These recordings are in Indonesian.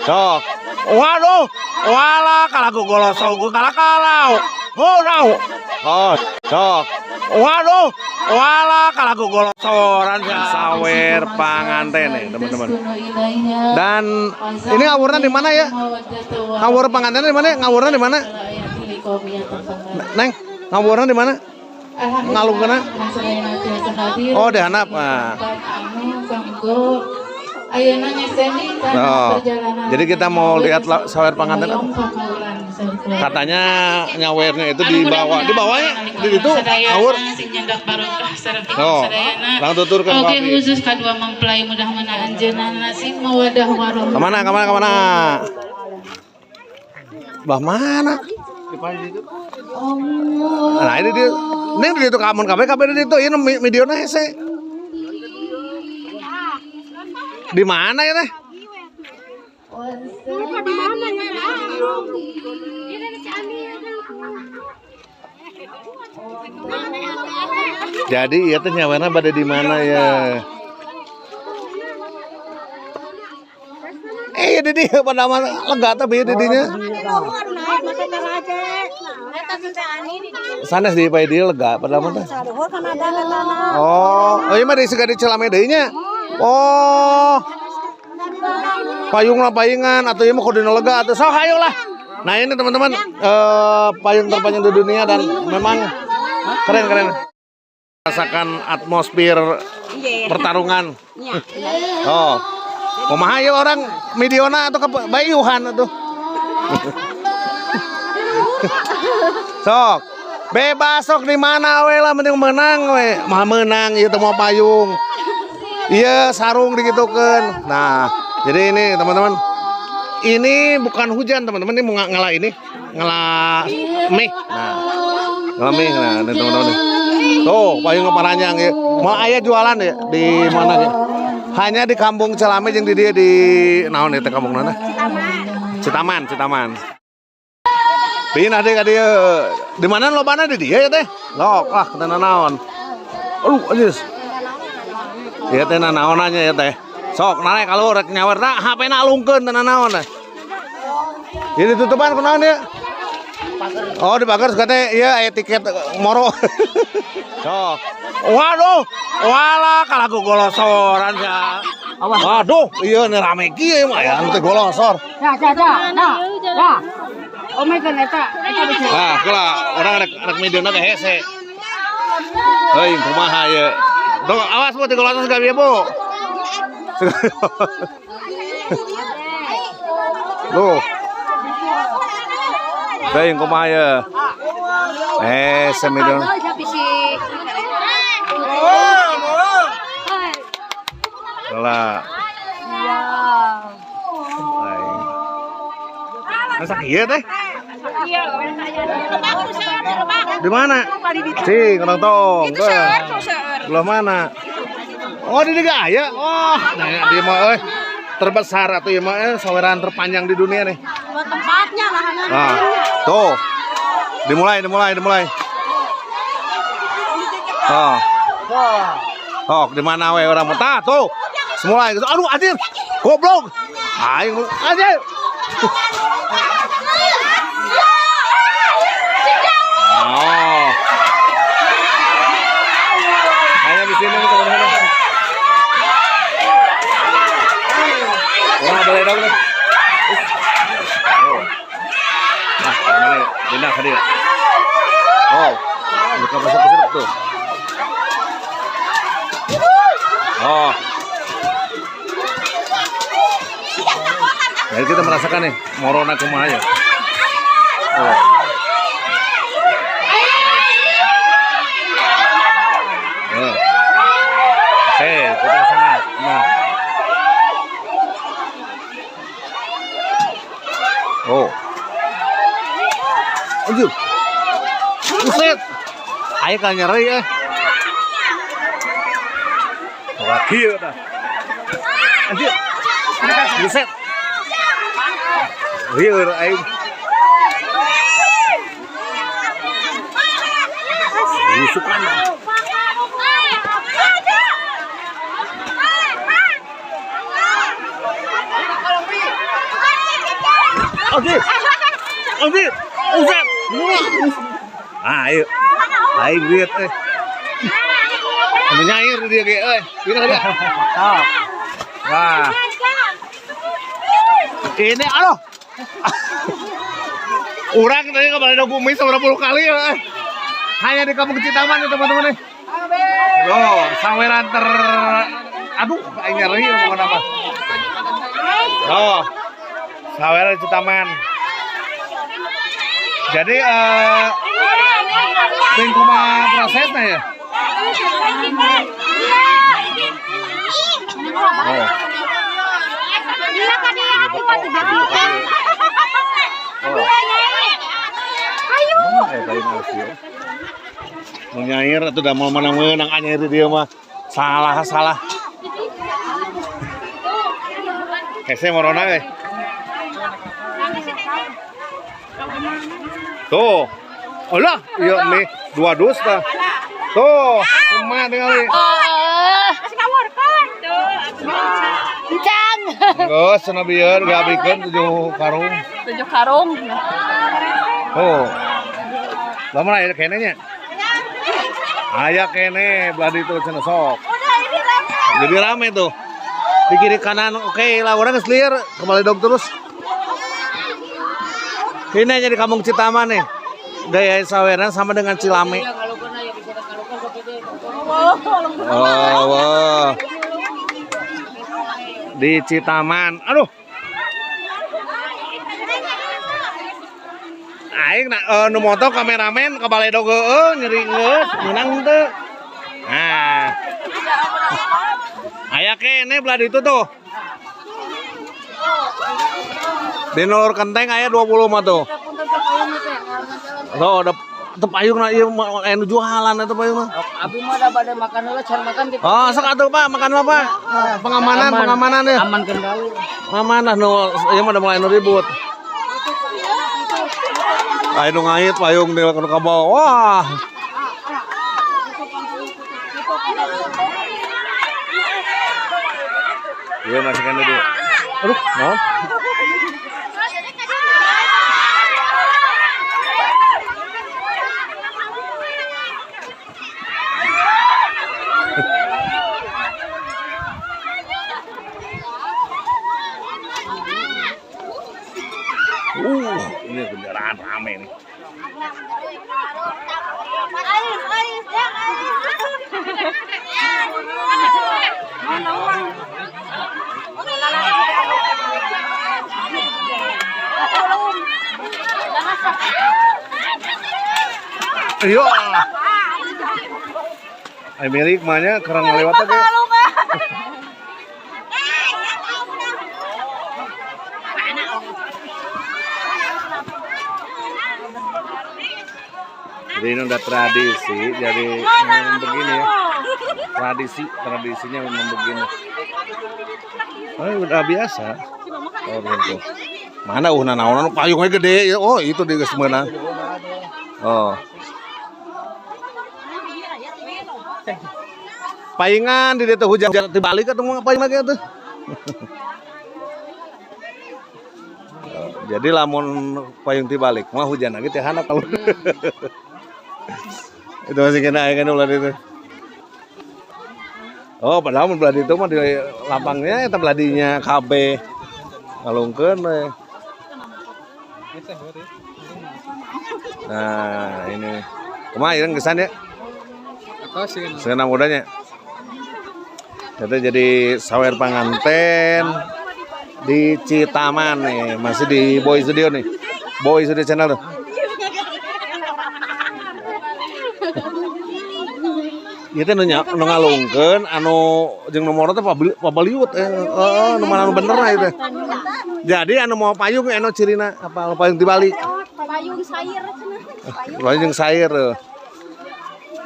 Sok. Waduh, wala kalagu golosong kalau. Oh, no. Oh, sok. Waduh, wala kalagu golosoran sawer panganten nih, teman-teman. Dan ini ngawurnya di mana ya? Ngawur panganten di mana? Ngawurnya di mana? Neng, ngawurnya di mana? Ngalungkeuna? Oh, di handap. Oh, jadi kita mau lihat sawer panganten. Katanya nyawernya itu di bawah, di itu ngawur. Oh, langsung tuturkan. Oke, khusus kedua mempelai mudah-mudahan anjeunna sing mawadah warahmah. Kemana? Bah mana? Nah ini dia, neng di itu kamun kabeh di itu, ini videonya hese. Di mana ya teh? Di mana ya? Jadi ya teh nyawana pada di mana ya? Di dia pada mana lega tapi didinya. Sanes di pai dia lega pada mana? Oh, iya mah di segala Cilame deui nya. Oh. Payung lah payungan atau ya mau kudina lega atau sok hayo lah. Nah ini teman-teman payung terpanjang di dunia dan memang keren. Rasakan atmosfer pertarungan. Oh. Kumaha ya orang Midiona atau kebayuhan tuh. Sok. Bebas sok di mana we lah mending menang we. Mah menang ieu teh mau payung. Iya sarung digitukeun. Nah, jadi ini teman-teman. Ini bukan hujan teman-teman, ini mau ngalah ini. Ngalah meh. Nah. Ngalah meh. Nah, ini teman-teman nih. Tuh, payung keparanjang ya. Mau aya jualan ya di mana ya? Hanya di Kampung Cilame jeung di dia di naon eta kampung mana? Citaman. Pindah deh ka dieu. Di mana lobana di dia ya teh? Lok lah teh naon. Anjis. Ya teh naonanya ya teh. Sok naik kalau rek nyawer tak HP-na alungkeun teh naon teh. Jadi tutupan kunaon ya? Oh di pagar kata iya tiket moro. Sok. Waduh, wala kalagu golosoran ya. Waduh, iya nih rame kieu mah ya teh golosor. Dah. Oh my god, eta bisa. Ah, kula orang rek mediona teh hese. Heuh, kumaha ye? Tuh, awas Bu, teh golosor segala Bu. Tuh. Heuh, kumaha ye? Semedion. Lah. Masa iya teh? Di mana? Cing, orang tong. Belah mana? Oh, di Gaya. Oh, nah dia mah terbesar atau ya mah saweran terpanjang di dunia nih. Tempatnya lah. Nah, tuh. Dimulai. Oh, di mana we orang mata tuh. Semula gitu. Aduh, anjir. Goblok. Aing anjir. Oh. Hanya di sini teman-teman. Wah, boleh dong. Oh. Nah, ini pindah ke dia. Oh. Buka masuk tuh. Oh. Jadi kita merasakan nih morona kumaha ya. Oh. Oke, kita ke sana. Nah. Oh. Anjir. Buset. Ayo kan nyeri ya. Lagi udah. Anjir. Buset. Liur aing. Busukan. Oke. Oke. Uset. Ayo. Ayo lihat Menyair dia ge Pindah dia. Wah. Ini aduh. Orang tadi ke Balai Bumi seberapa puluh kali hanya di Kampung Citaman ya teman-teman nih. Loh, saweran aduh, kayak nyeri bukan apa. Oh, saweran di Citaman. Jadi kumaha prosesnya ya? Oh. Mau nyair atau udah mau menang-menang nyair dia mah salah. Hese morona Tuh. Olah, iya nih 2 dus tah. Tuh, cuma tinggal. Kasih kawarkan. Encang. Geus cenah bieur gabikeun 7 karung. 7 karung. Oh. Lama aya kene nya. Aya kene beladi itu cenah sok. Jadi rame tuh. Di kiri kanan oke lah orang geus lieur kembali dog terus. Ini aja di Kampung Citaman nih. Gaya saweran sama dengan Cilame. Oh, wow. Di Citaman. Aduh. Aing nu moto kameramen ka Balai Dog nyeri geus menang teu. Nah. Aya kene belah ditu tuh. Di Nulur Kenteng aya 20 mah tuh. Tuh, ada payungna ieu anu jualan eta payung mah. Abi mah da bade makan heula can makan di. Oh, sok atuh Pak, makan apa, Pak? Pengamanan ya. Aman kendali. Amanah nu ieu mah udah mulai nu ribut. Aya nu ngait payung di ka bawah. Wah. Iya masukkan dulu. Aduh, naon? Ini kendaraan rame nih. Ayo. Ay milik mahnya kerang lewat aja. Jadi ini udah tradisi, jadi memang begini ya. Tradisinya memang begini. Oh, udah biasa. Oh, gitu. Mana naon payungnya gede. Oh, itu di geus meunang. Oh. Paingan di ditu hujan dibalik atuh mah paing lagi atuh. Jadi lamun payung dibalik mah hujan lagi teh handap kalau. Itu masih kena air kan ulah itu. Oh, padahal mun beladi itu mah di lapangnya eta beladinya KB. Ngalungkeun we. Nah, ini. Kumaha ireng gesan ya? Senang mudanya. Itu jadi sawer panganten di Citaman nih, masih di Boy Studio nih. Boy Studio channel tuh. Itu nu ngalungkeun anu jeung nomor teh pabaliut nu mana bener lah itu. Jadi anu mau payung anu cirina apa payung dibalik. Payung sair cenah. Payung sair.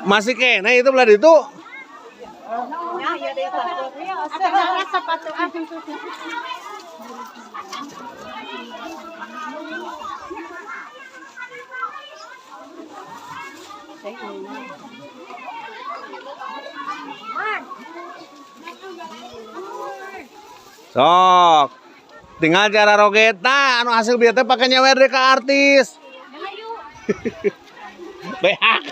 Masih kene itu belah itu. Sok. Tinggal cara rogeta anu hasil bieu teh pake nyawer deui ka artis. Beak.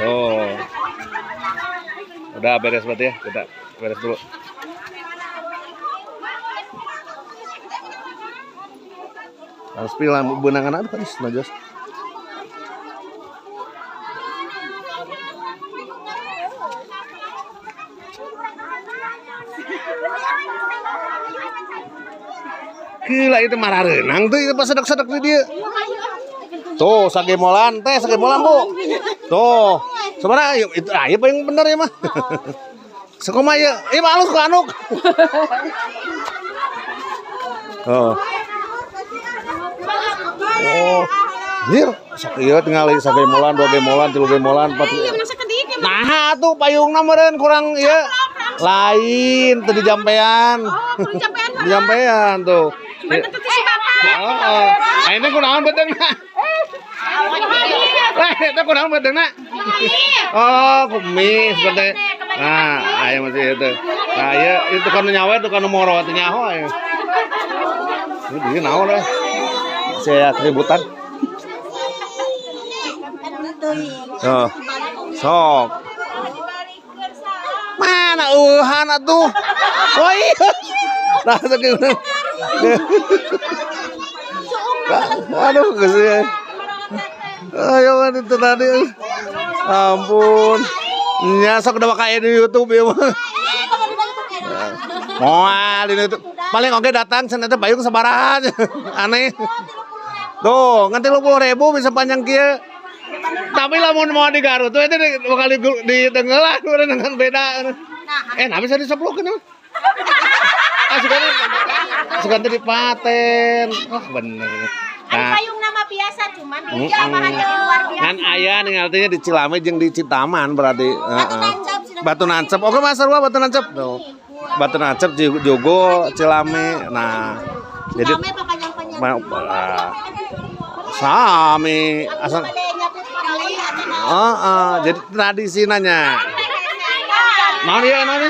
Oh. Udah beres berarti ya. Kita beres dulu. Harus pilih benangan ada kan najos. Gila itu marah renang tuh itu pas sedek-sedek di dia. Tuh sagemolan teh sagemolan Bu. Tuh. Sebenarnya itu aja paling bener ya mah. Sekoma ya, halus ku anuk. Oh. Oh. Dir, sakieu tinggal sagemolan, dua gemolan, tilu gemolan, empat. Nah, tuh payungna meureun kurang ieu. Lain teu dijampean. Dijampean tuh. Heeh. Ayeuna kunaon bedeungna? Eta kunaon bedeungna? Oh, kumis berarti. Nah, aya masih itu. Nah, ieu itu kan nyawer itu kan moro teh nyaho aya. Ini naon we? Saya keributan. Oh. Sok. Mana uhan atuh? Oh iya. Nah, segitu. Aduh, geus. Ayo itu tadi. Ampun. Nya sok udah pakai di YouTube ya mah. Moal di YouTube. Paling oke datang cenah teh payung sabaraha. Aneh. Tuh, nganti 50.000 bisa panjang kieu. Tapi lamun mau di Garut tuh itu bakal di tenggelan dengan beda. Nah bisa diseplukeun mah. Suka di paten. Oh bener. Nah, payung nama biasa cuman dia bahannya luar biasa. Kan aya ning artinya di Cilame jeung di Citaman berarti. Batu nancep. Oke Mas Sarwa batu nancep. Tuh. Batu nancep Jogo Cilame. Nah, jadi sami asal jadi tradisi nanya. Naon ya naon?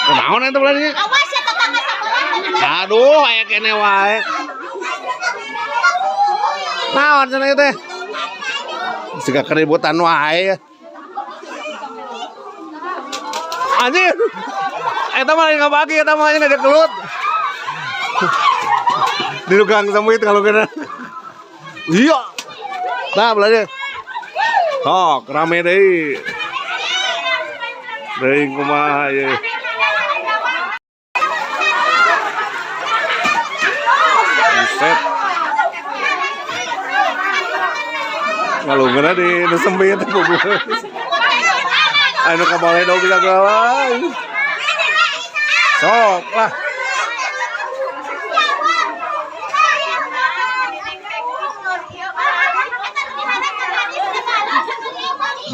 Naon eta belanja? Awas ya tetangga sebelah. Aduh, aya kene wae. Naon cenah ieu teh? Siga keributan wae. Anjir. Eta mah ngabagi eta mah ngajak kelut. Di gang samuit kalau kena. Iya. Nah, belanja. Sok rame deui. Deui kumaha ye. Buset. Ngalungkeun di nu sempit goblok. Anu kabale dog bisa gawe. Sok lah.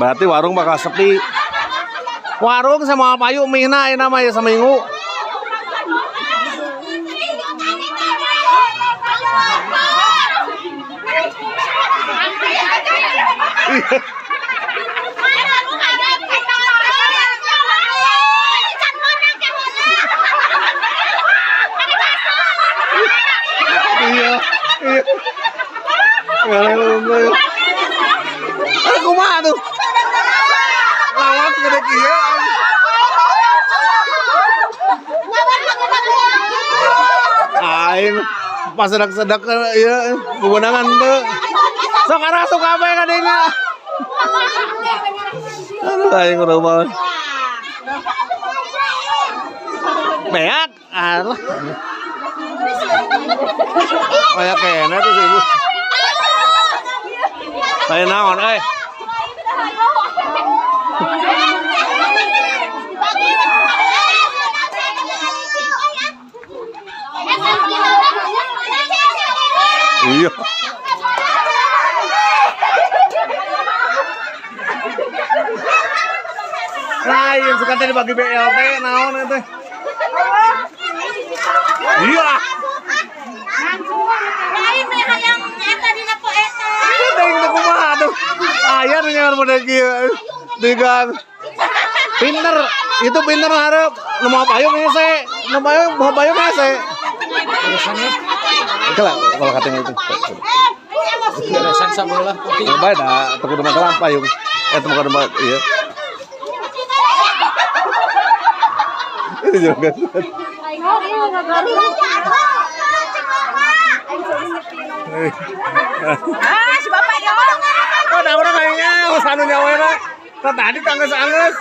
Berarti warung bakal sepi. Warung sama payu mihna enak mah ya seminggu. Iya, iya. Ada kumaha tuh? Lawat gede kieu. Aing pas sedak-sedak ieu beunangan teu. Sok arasuk kabeh ka dinya. Aduh aing udah banget. Beak, alah. Kayak kene tuh si ibu. Kayak naon, Iya. Lain suka teh dibagi BLT naon eta. Iya. Lain mah hayang eta dina po eta. Teuing teh kumaha tuh. Aya nu nyawer model kieu. Di gang. Pinter, itu pinter harap mau payung hese, mau payung hese. Kalau katanya itu. Beresan sabelah. Baik dah, teu kudu masalah payung. Teu kudu iya. Itu juga. Si bapak ya. Udah kayaknya usanu nyawa na. Tadi tanggeus angeus.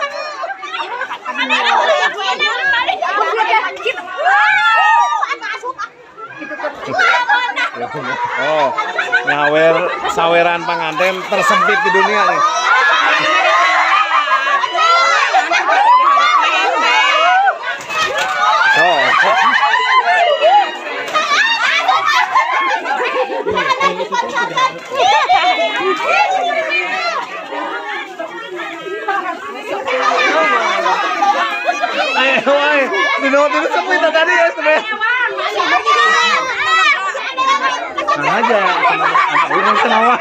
Oh, nyawer saweran panganten tersempit di dunia nih. Ayo, dino sepi tadi ya sebenarnya. Nah aja, ini kenapa?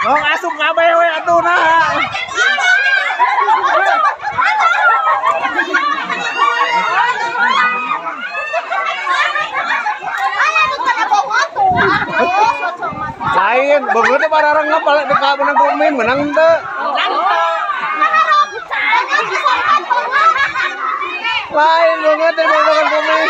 Mau asup kabeh we atuh nah. Lain, beungeut teh barareng ngapal di kabeunang kumin menang teu. Lain beungeut teh barareng kumin.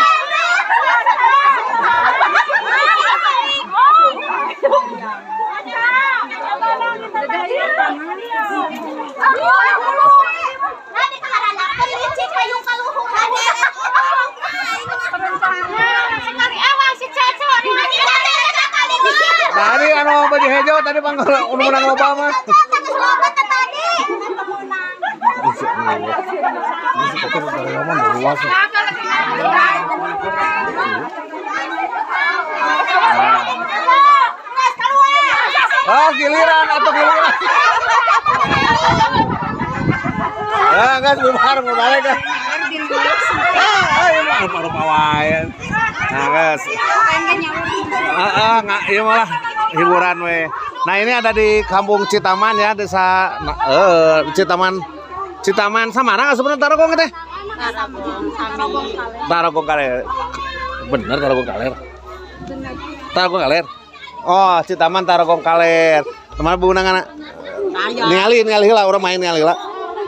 Tadi anu baju hejo tadi panggal menang loba mah. Oh, giliran atau giliran. Ya, guys, bubar balik kan. Ayo mah rupa-rupa wae. Nah, guys. Nggak, iya malah hiburan we. Nah, ini ada di Kampung Citaman ya, desa Citaman Samara sebenarnya Tarogong teh. Tarogong Kaler. Bener Tarogong Kaler. Tarogong Kaler. Oh, Citaman Tarogong Kaler. Teman beunangan ningali lah orang main ningali lah.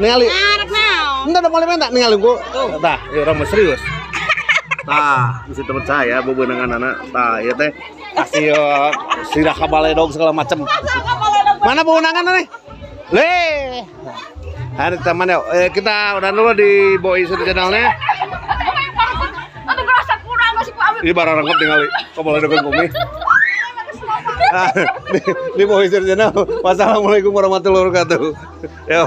Ningali. Entar udah mulai main tak ningali gua. Tah, ya orang serius. Tah, mesti temen saya beunangan anak. Tah, ieu teh kasih sidah kabaledog segala macam. Mana beunangan nih? Le. Hari teman ya, kita udah dulu di Boy Sur channelnya. Ini barang rangkap tinggal kabaledog kumi. Di Boy Sur channel. Wassalamualaikum warahmatullahi wabarakatuh. Ya.